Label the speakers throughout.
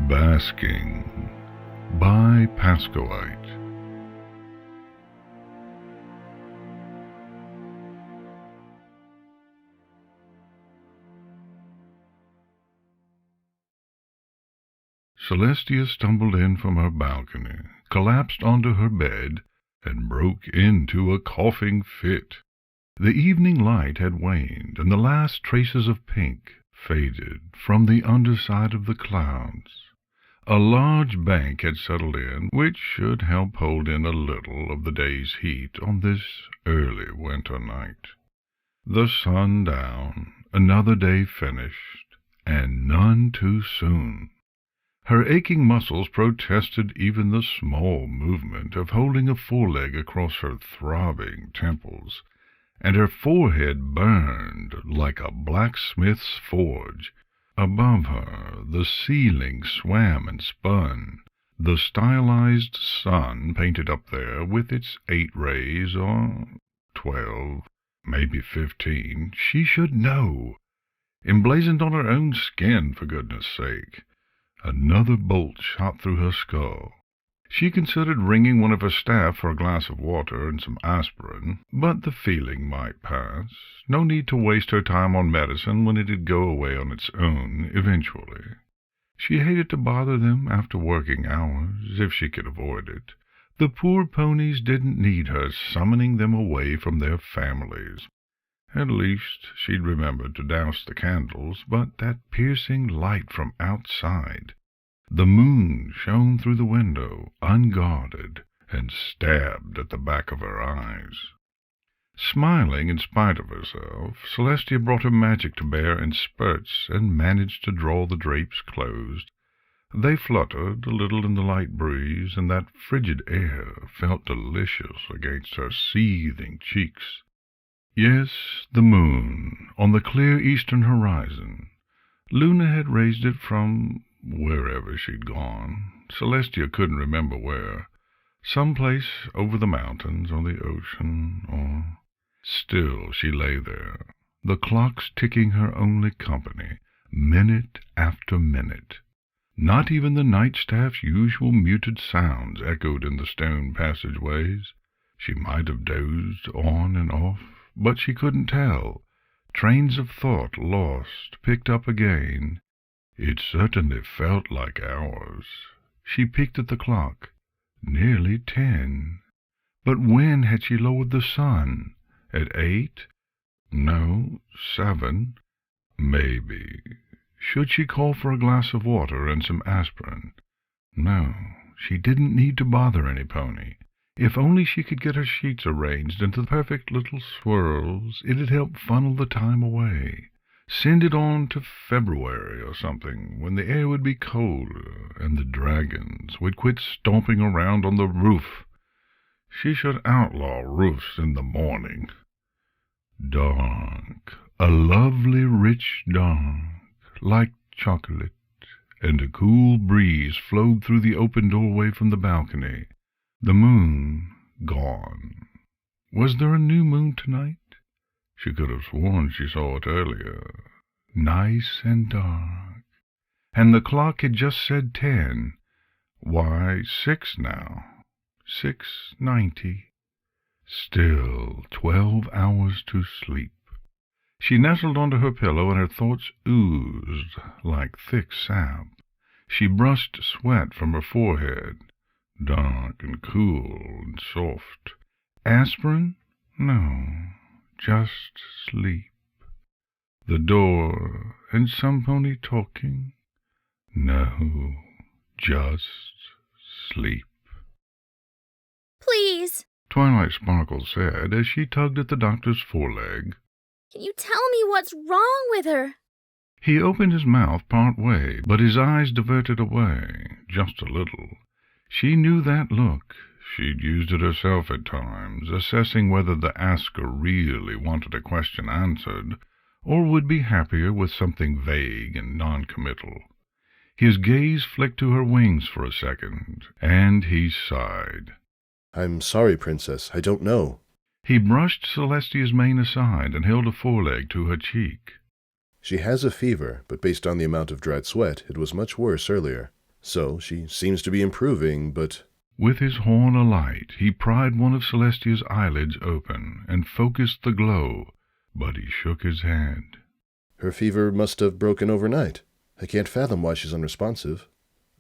Speaker 1: Basking by Pascoite. Celestia stumbled in from her balcony, collapsed onto her bed, and broke into a coughing fit. The evening light had waned, and the last traces of pink faded from the underside of the clouds. A large bank had settled in, which should help hold in a little of the day's heat on this early winter night. The sun down, another day finished, and none too soon. Her aching muscles protested even the small movement of holding a foreleg across her throbbing temples, and her forehead burned like a blacksmith's forge. Above her the ceiling swam and spun, the stylized sun painted up there with its 8 rays, or 12, maybe 15, she should know, emblazoned on her own skin, for goodness sake. Another bolt shot through her skull. She considered ringing one of her staff for a glass of water and some aspirin, but the feeling might pass. No need to waste her time on medicine when it'd go away on its own eventually. She hated to bother them after working hours, if she could avoid it. The poor ponies didn't need her summoning them away from their families. At least she'd remembered to douse the candles, but that piercing light from outside. The moon shone through the window, unguarded, and stabbed at the back of her eyes. Smiling in spite of herself, Celestia brought her magic to bear in spurts and managed to draw the drapes closed. They fluttered a little in the light breeze, and that frigid air felt delicious against her seething cheeks. Yes, the moon, on the clear eastern horizon. Luna had raised it from wherever she'd gone. Celestia couldn't remember where. Some place over the mountains or the ocean, or... Still she lay there, the clocks ticking her only company, minute after minute. Not even the night staff's usual muted sounds echoed in the stone passageways. She might have dozed on and off, but she couldn't tell. Trains of thought lost, picked up again. It certainly felt like hours. She peeked at the clock. Nearly 10. But when had she lowered the sun? At 8? No, 7. Maybe. Should she call for a glass of water and some aspirin? No, she didn't need to bother any pony. If only she could get her sheets arranged into perfect little swirls, it'd help funnel the time away. Send it on to February or something, when the air would be colder and the dragons would quit stomping around on the roof. She should outlaw roofs in the morning. Dark, a lovely rich dark, like chocolate, and a cool breeze flowed through the open doorway from the balcony. The moon gone. Was there a new moon tonight? She could have sworn she saw it earlier. Nice and dark. And the clock had just said 10. Why, 6 now. 6:90. Still 12 hours to sleep. She nestled onto her pillow, and her thoughts oozed like thick sap. She brushed sweat from her forehead. Dark and cool and soft. Aspirin? No, just sleep. The door and some pony talking? No, just sleep.
Speaker 2: Please,
Speaker 1: Twilight Sparkle said as she tugged at the doctor's foreleg.
Speaker 2: can you tell me what's wrong with her?
Speaker 1: He opened his mouth part way, but his eyes diverted away, just a little. She knew that look. She'd used it herself at times, assessing whether the asker really wanted a question answered, or would be happier with something vague and non-committal. His gaze flicked to her wings for a second, and he sighed.
Speaker 3: I'm sorry, Princess, I don't know.
Speaker 1: He brushed Celestia's mane aside and held a foreleg to her cheek.
Speaker 3: She has a fever, but based on the amount of dried sweat, it was much worse earlier. So she seems to be improving, but...
Speaker 1: With his horn alight, he pried one of Celestia's eyelids open and focused the glow, but he shook his head.
Speaker 3: Her fever must have broken overnight. I can't fathom why she's unresponsive.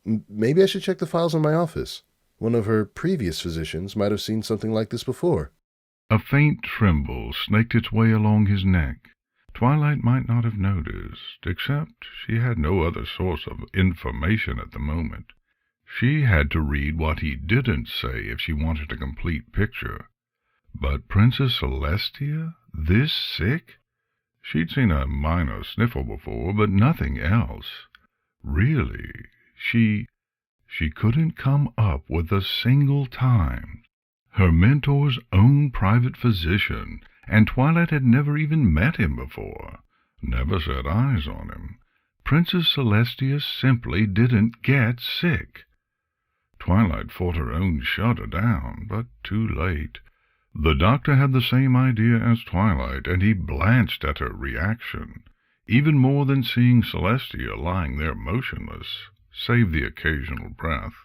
Speaker 3: Maybe I should check the files in my office. One of her previous physicians might have seen something like this before.
Speaker 1: A faint tremble snaked its way along his neck. Twilight might not have noticed, except she had no other source of information at the moment. She had to read what he didn't say if she wanted a complete picture. But Princess Celestia? This sick? She'd seen a minor sniffle before, but nothing else. Really, she couldn't come up with a single time. Her mentor's own private physician, and Twilight had never even met him before, never set eyes on him. Princess Celestia simply didn't get sick. Twilight fought her own shudder down, but too late. The doctor had the same idea as Twilight, and he blanched at her reaction, even more than seeing Celestia lying there motionless, save the occasional breath.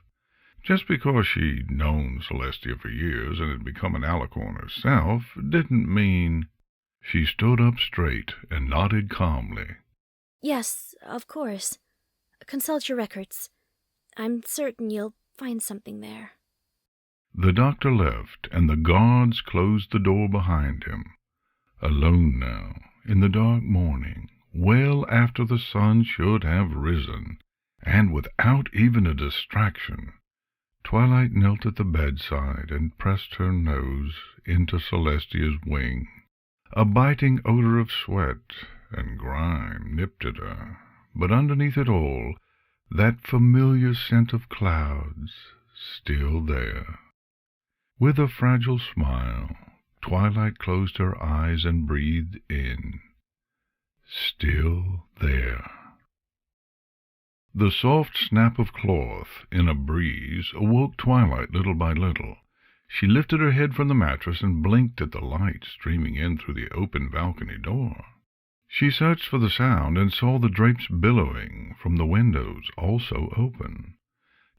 Speaker 1: Just because she'd known Celestia for years and had become an alicorn herself didn't mean... She stood up straight and nodded calmly.
Speaker 2: Yes, of course. Consult your records. I'm certain you'll find something there.
Speaker 1: The doctor left, and the guards closed the door behind him. Alone now, in the dark morning, well after the sun should have risen, and without even a distraction, Twilight knelt at the bedside and pressed her nose into Celestia's wing. A biting odor of sweat and grime nipped at her, but underneath it all, that familiar scent of clouds still there. With a fragile smile, Twilight closed her eyes and breathed in. Still there. The soft snap of cloth in a breeze awoke Twilight little by little. She lifted her head from the mattress and blinked at the light streaming in through the open balcony door. She searched for the sound and saw the drapes billowing from the windows also open.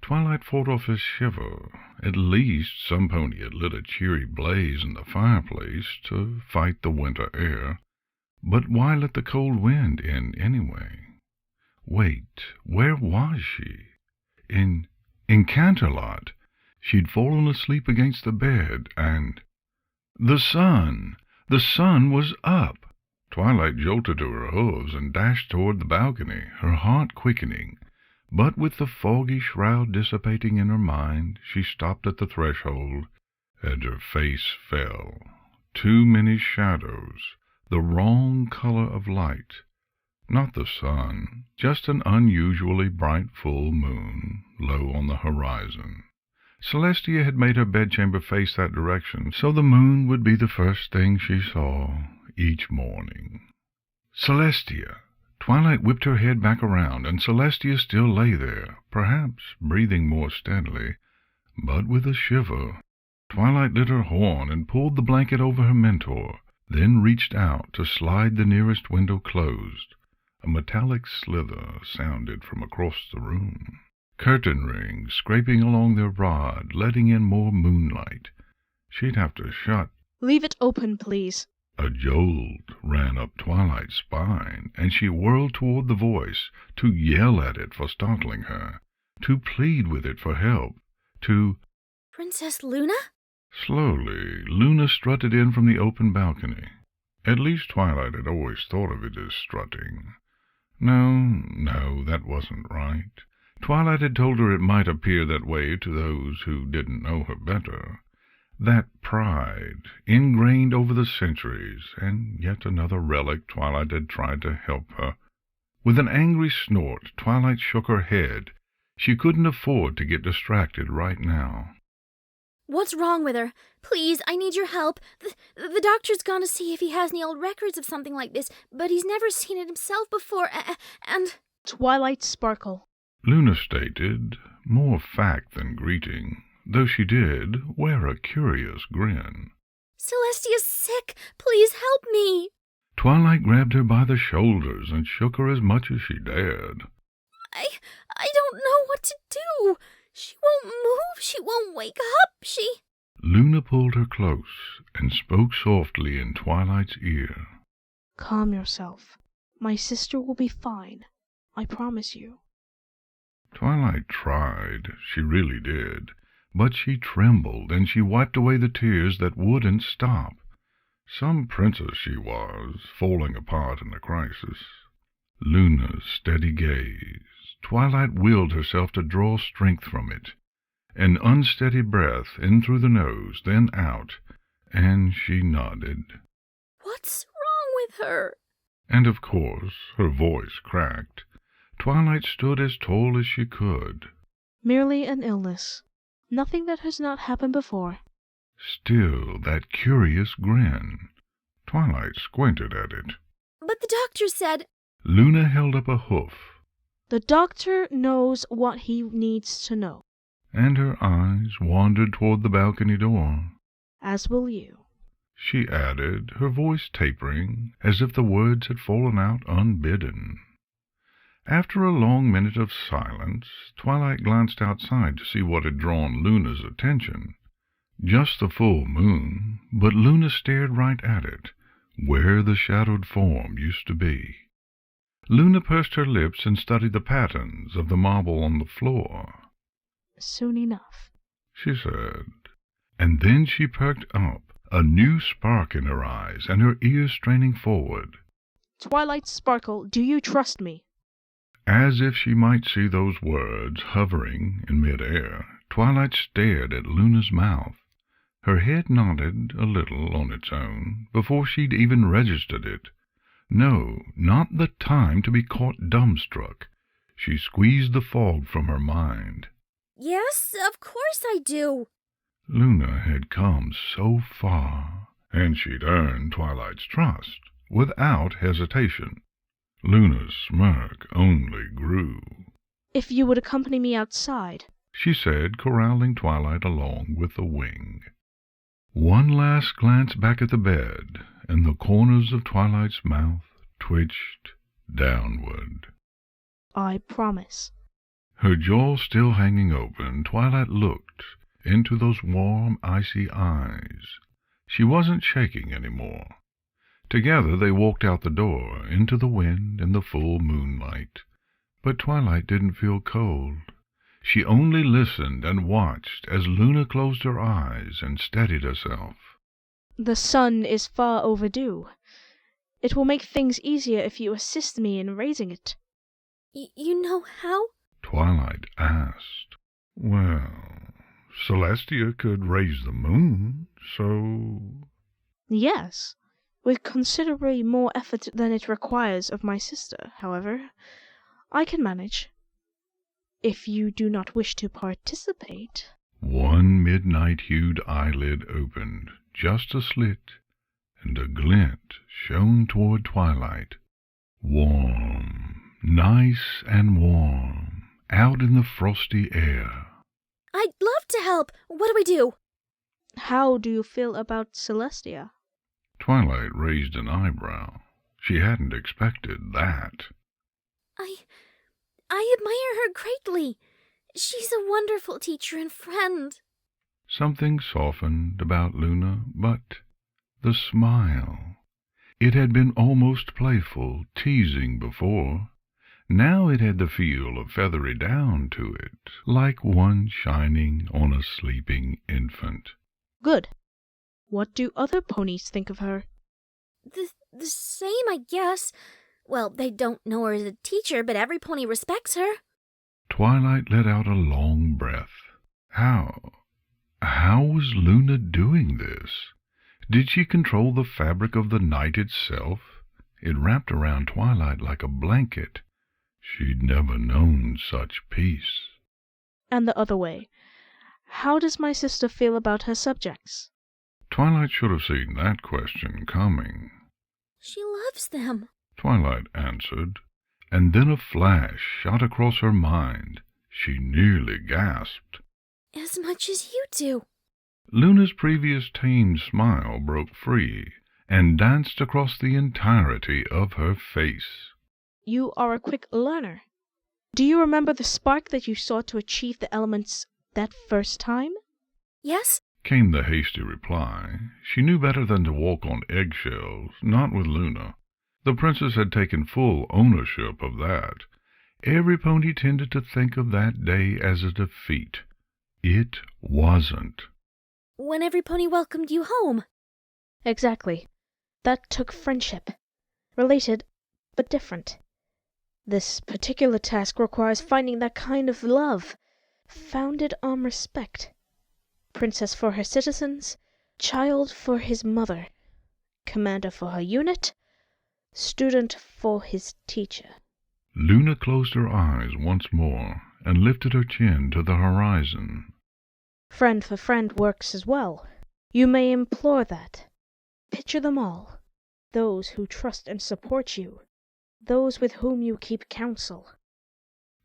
Speaker 1: Twilight fought off a shiver. At least some pony had lit a cheery blaze in the fireplace to fight the winter air. But why let the cold wind in anyway? Wait, where was she? In Canterlot. She'd fallen asleep against the bed, and... The sun! The sun was up! Twilight jolted to her hooves and dashed toward the balcony, her heart quickening. But with the foggy shroud dissipating in her mind, she stopped at the threshold, and her face fell. Too many shadows, the wrong color of light. Not the sun, just an unusually bright full moon, low on the horizon. Celestia had made her bedchamber face that direction, so the moon would be the first thing she saw each morning. Celestia! Twilight whipped her head back around, and Celestia still lay there, perhaps breathing more steadily, but with a shiver. Twilight lit her horn and pulled the blanket over her mentor, then reached out to slide the nearest window closed. A metallic slither sounded from across the room. Curtain rings scraping along their rod, letting in more moonlight. She'd have to shut.
Speaker 4: Leave it open, please.
Speaker 1: A jolt ran up Twilight's spine, and she whirled toward the voice, to yell at it for startling her, to plead with it for help, to...
Speaker 2: Princess Luna?
Speaker 1: Slowly, Luna strutted in from the open balcony. At least Twilight had always thought of it as strutting. No, that wasn't right. Twilight had told her it might appear that way to those who didn't know her better. That pride, ingrained over the centuries, and yet another relic Twilight had tried to help her. With an angry snort, Twilight shook her head. She couldn't afford to get distracted right now.
Speaker 2: What's wrong with her? Please, I need your help. The doctor's gone to see if he has any old records of something like this, but he's never seen it himself before, and... Twilight
Speaker 4: Sparkle.
Speaker 1: Luna stated, more fact than greeting, though she did wear a curious grin.
Speaker 2: Celestia's sick. Please help me.
Speaker 1: Twilight grabbed her by the shoulders and shook her as much as she dared.
Speaker 2: I don't know what to do? She won't move. She won't wake up.
Speaker 1: Luna pulled her close and spoke softly in Twilight's ear.
Speaker 4: Calm yourself. My sister will be fine. I promise you.
Speaker 1: Twilight tried, she really did, but she trembled and she wiped away the tears that wouldn't stop. Some princess she was, falling apart in a crisis. Luna's steady gaze. Twilight willed herself to draw strength from it. An unsteady breath in through the nose, then out, and she nodded.
Speaker 2: What's wrong with her?
Speaker 1: And of course her voice cracked. Twilight stood as tall as she could.
Speaker 4: Merely an illness. Nothing that has not happened before.
Speaker 1: Still that curious grin. Twilight squinted at it.
Speaker 2: But the doctor said...
Speaker 1: Luna held up a hoof.
Speaker 4: The doctor knows what he needs to know.
Speaker 1: And her eyes wandered toward the balcony door.
Speaker 4: As will you.
Speaker 1: She added, her voice tapering, as if the words had fallen out unbidden. After a long minute of silence, Twilight glanced outside to see what had drawn Luna's attention. Just the full moon, but Luna stared right at it, where the shadowed form used to be. Luna pursed her lips and studied the patterns of the marble on the floor.
Speaker 4: Soon enough,
Speaker 1: she said, and then she perked up, a new spark in her eyes and her ears straining forward.
Speaker 4: Twilight Sparkle, do you trust me?
Speaker 1: As if she might see those words hovering in mid-air, Twilight stared at Luna's mouth. Her head nodded a little on its own, before she'd even registered it. No, not the time to be caught dumbstruck. She squeezed the fog from her mind.
Speaker 2: Yes, of course I do.
Speaker 1: Luna had come so far, and she'd earned Twilight's trust, without hesitation. Luna's smirk only grew.
Speaker 4: If you would accompany me outside,
Speaker 1: she said, corralling Twilight along with a wing. One last glance back at the bed, and the corners of Twilight's mouth twitched downward.
Speaker 4: I promise.
Speaker 1: Her jaw still hanging open, Twilight looked into those warm, icy eyes. She wasn't shaking any more. Together they walked out the door, into the wind and the full moonlight. But Twilight didn't feel cold. She only listened and watched as Luna closed her eyes and steadied herself.
Speaker 4: The sun is far overdue. It will make things easier if you assist me in raising it.
Speaker 2: You know how?
Speaker 1: Twilight asked. Well, Celestia could raise the moon, so...
Speaker 4: Yes, with considerably more effort than it requires of my sister, however. I can manage. If you do not wish to participate...
Speaker 1: One midnight-hued eyelid opened, just a slit, and a glint shone toward Twilight. Warm, nice and warm, out in the frosty air.
Speaker 2: I'd love to help. What do we do?
Speaker 4: How do you feel about Celestia?
Speaker 1: Twilight raised an eyebrow. She hadn't expected that.
Speaker 2: I admire her greatly. She's a wonderful teacher and friend.
Speaker 1: Something softened about Luna, but the smile. It had been almost playful, teasing before. Now it had the feel of feathery down to it, like one shining on a sleeping infant.
Speaker 4: Good. What do other ponies think of her?
Speaker 2: The same, I guess. Well, they don't know her as a teacher, but every pony respects her.
Speaker 1: Twilight let out a long breath. How was Luna doing this? Did she control the fabric of the night itself? It wrapped around Twilight like a blanket. She'd never known such peace.
Speaker 4: And the other way. How does my sister feel about her subjects?
Speaker 1: Twilight should have seen that question coming.
Speaker 2: She loves them,
Speaker 1: Twilight answered, and then a flash shot across her mind. She nearly gasped.
Speaker 2: as much as you do.
Speaker 1: Luna's previous tame smile broke free and danced across the entirety of her face.
Speaker 4: You are a quick learner. Do you remember the spark that you sought to achieve the elements that first time?
Speaker 2: Yes?
Speaker 1: Came the hasty reply. She knew better than to walk on eggshells, not with Luna. The princess had taken full ownership of that. Every pony tended to think of that day as a defeat. It wasn't.
Speaker 2: When every pony welcomed you home.
Speaker 4: Exactly. That took friendship. Related, but different. This particular task requires finding that kind of love, founded on respect. Princess for her citizens, child for his mother, commander for her unit, student for his teacher.
Speaker 1: Luna closed her eyes once more and lifted her chin to the horizon.
Speaker 4: Friend for friend works as well. You may implore that. Picture them all. Those who trust and support you. Those with whom you keep counsel.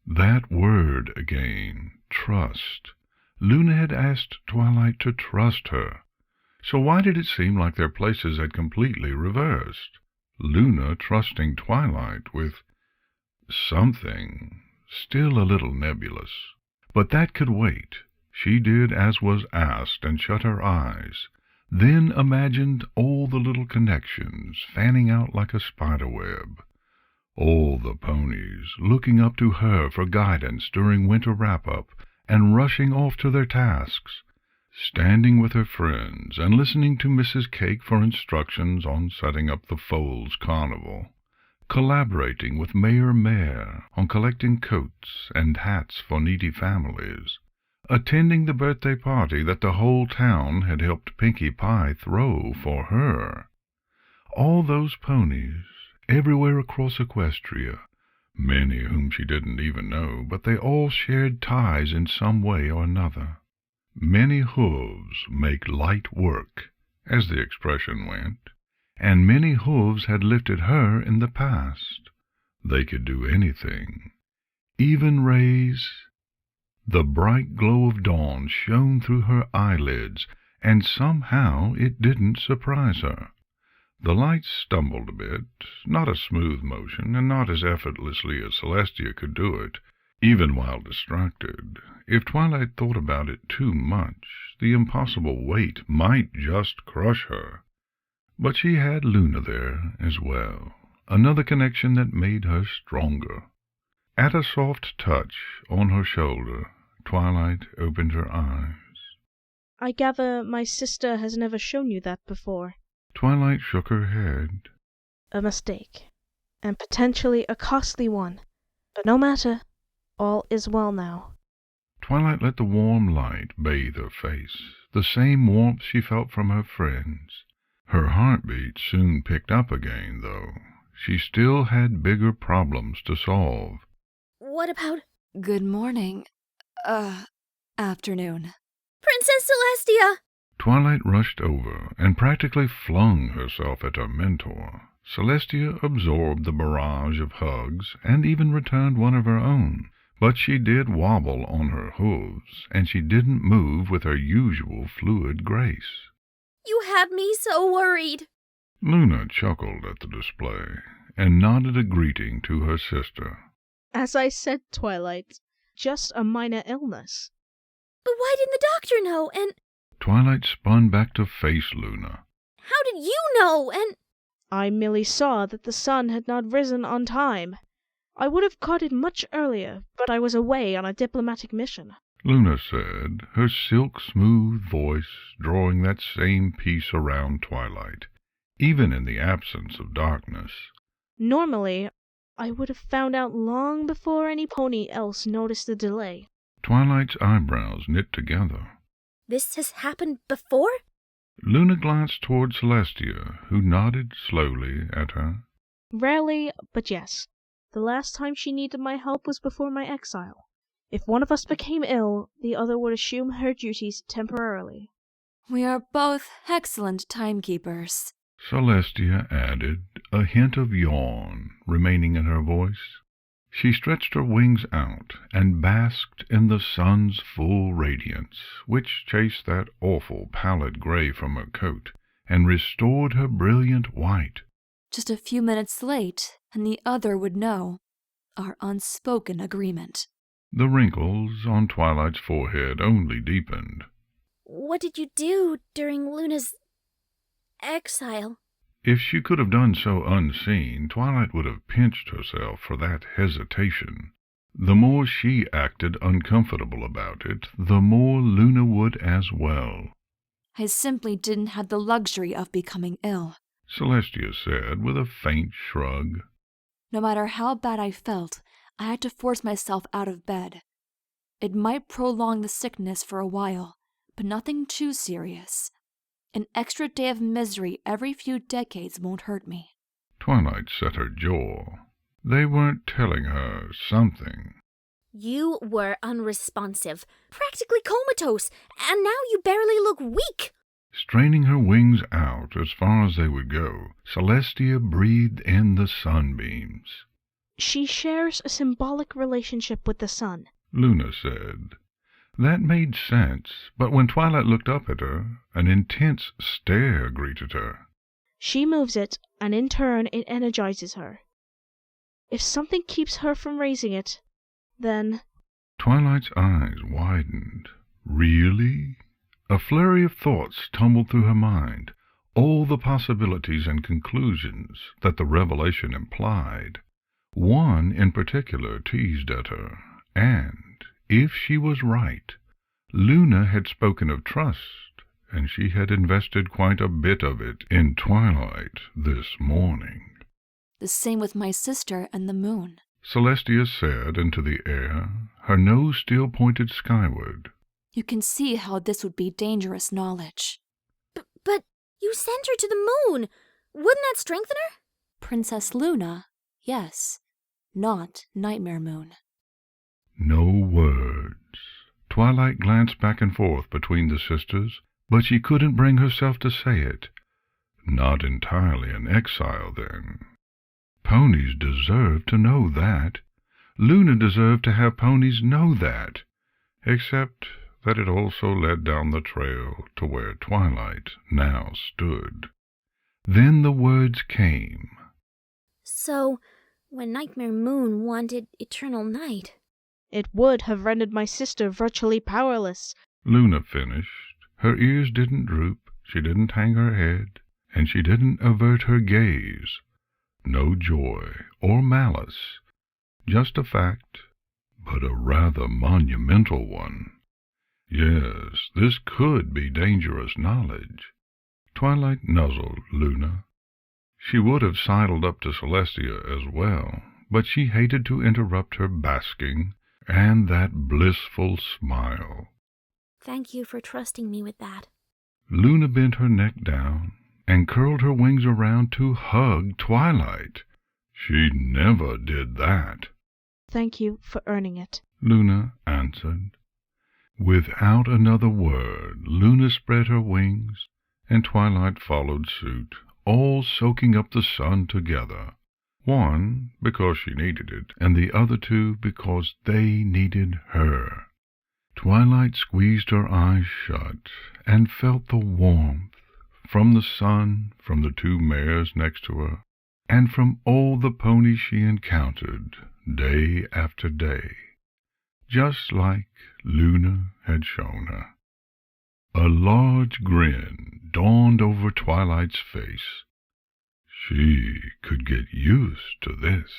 Speaker 1: That word again, trust. Luna had asked Twilight to trust her. So why did it seem like their places had completely reversed? Luna trusting Twilight with something, still a little nebulous. But that could wait. She did as was asked and shut her eyes, then imagined all the little connections fanning out like a spiderweb. All the ponies looking up to her for guidance during winter wrap-up and rushing off to their tasks, standing with her friends and listening to Mrs. Cake for instructions on setting up the Foals Carnival, collaborating with Mayor Mare on collecting coats and hats for needy families, attending the birthday party that the whole town had helped Pinkie Pie throw for her. All those ponies, everywhere across Equestria, many whom she didn't even know, but they all shared ties in some way or another. Many hooves make light work, as the expression went, and many hooves had lifted her in the past. They could do anything, even raise. The bright glow of dawn shone through her eyelids, and somehow it didn't surprise her. The lights stumbled a bit, not a smooth motion, and not as effortlessly as Celestia could do it, even while distracted. If Twilight thought about it too much, the impossible weight might just crush her. But she had Luna there as well, another connection that made her stronger. At a soft touch on her shoulder, Twilight opened her eyes.
Speaker 4: I gather my sister has never shown you that before.
Speaker 1: Twilight shook her head.
Speaker 4: A mistake, and potentially a costly one. But no matter. All is well now.
Speaker 1: Twilight let the warm light bathe her face, the same warmth she felt from her friends. Her heartbeat soon picked up again, though. She still had bigger problems to solve.
Speaker 2: What about...
Speaker 5: Good morning. Afternoon.
Speaker 2: Princess Celestia!
Speaker 1: Twilight rushed over and practically flung herself at her mentor. Celestia absorbed the barrage of hugs and even returned one of her own, but she did wobble on her hooves, and she didn't move with her usual fluid grace.
Speaker 2: You had me so worried.
Speaker 1: Luna chuckled at the display and nodded a greeting to her sister.
Speaker 4: As I said, Twilight, just a minor illness.
Speaker 2: But why didn't the doctor know, and...
Speaker 1: Twilight spun back to face Luna.
Speaker 2: How did you know, and...
Speaker 4: I merely saw that the sun had not risen on time. I would have caught it much earlier, but I was away on a diplomatic mission.
Speaker 1: Luna said, her silk-smooth voice drawing that same peace around Twilight, even in the absence of darkness.
Speaker 4: Normally, I would have found out long before any pony else noticed the delay.
Speaker 1: Twilight's eyebrows knit together.
Speaker 2: This has happened before?
Speaker 1: Luna glanced toward Celestia, who nodded slowly at her.
Speaker 4: Rarely, but yes. The last time she needed my help was before my exile. If one of us became ill, the other would assume her duties temporarily.
Speaker 5: We are both excellent timekeepers.
Speaker 1: Celestia added, a hint of yawn remaining in her voice. She stretched her wings out and basked in the sun's full radiance, which chased that awful pallid gray from her coat and restored her brilliant white.
Speaker 5: Just a few minutes late, and the other would know. Our unspoken agreement.
Speaker 1: The wrinkles on Twilight's forehead only deepened.
Speaker 2: What did you do during Luna's exile?
Speaker 1: If she could have done so unseen, Twilight would have pinched herself for that hesitation. The more she acted uncomfortable about it, the more Luna would as well.
Speaker 5: I simply didn't have the luxury of becoming ill.
Speaker 1: Celestia said with a faint shrug.
Speaker 5: No matter how bad I felt, I had to force myself out of bed. It might prolong the sickness for a while, but nothing too serious. An extra day of misery every few decades won't hurt me.
Speaker 1: Twilight set her jaw. They weren't telling her something.
Speaker 2: You were unresponsive, practically comatose, and now you barely look weak.
Speaker 1: Straining her wings out as far as they would go, Celestia breathed in the sunbeams.
Speaker 4: She shares a symbolic relationship with the sun,
Speaker 1: Luna said. That made sense, but when Twilight looked up at her, an intense stare greeted her.
Speaker 4: She moves it, and in turn it energizes her. If something keeps her from raising it, then...
Speaker 1: Twilight's eyes widened. Really? A flurry of thoughts tumbled through her mind, all the possibilities and conclusions that the revelation implied. One in particular teased at her, and, if she was right, Luna had spoken of trust, and she had invested quite a bit of it in Twilight this morning.
Speaker 5: The same with my sister and the moon.
Speaker 1: Celestia said into the air, her nose still pointed skyward.
Speaker 5: You can see how this would be dangerous knowledge.
Speaker 2: But you sent her to the moon. Wouldn't that strengthen her?
Speaker 5: Princess Luna, yes. Not Nightmare Moon.
Speaker 1: No words. Twilight glanced back and forth between the sisters, but she couldn't bring herself to say it. Not entirely an exile, then. Ponies deserved to know that. Luna deserved to have ponies know that, except that it also led down the trail to where Twilight now stood. Then the words came.
Speaker 2: So, when Nightmare Moon wanted eternal night...
Speaker 4: It would have rendered my sister virtually powerless.
Speaker 1: Luna finished. Her ears didn't droop, she didn't hang her head, and she didn't avert her gaze. No joy or malice, just a fact, but a rather monumental one. Yes, this could be dangerous knowledge. Twilight nuzzled Luna. She would have sidled up to Celestia as well, but she hated to interrupt her basking and that blissful smile.
Speaker 2: Thank you for trusting me with that.
Speaker 1: Luna bent her neck down and curled her wings around to hug Twilight. She never did that.
Speaker 4: Thank you for earning it,
Speaker 1: Luna answered. Without another word, Luna spread her wings, and Twilight followed suit, all soaking up the sun together. One, because she needed it, and the other two because they needed her. Twilight squeezed her eyes shut and felt the warmth from the sun, from the two mares next to her, and from all the ponies she encountered day after day, just like Luna had shown her. A large grin dawned over Twilight's face. She could get used to this.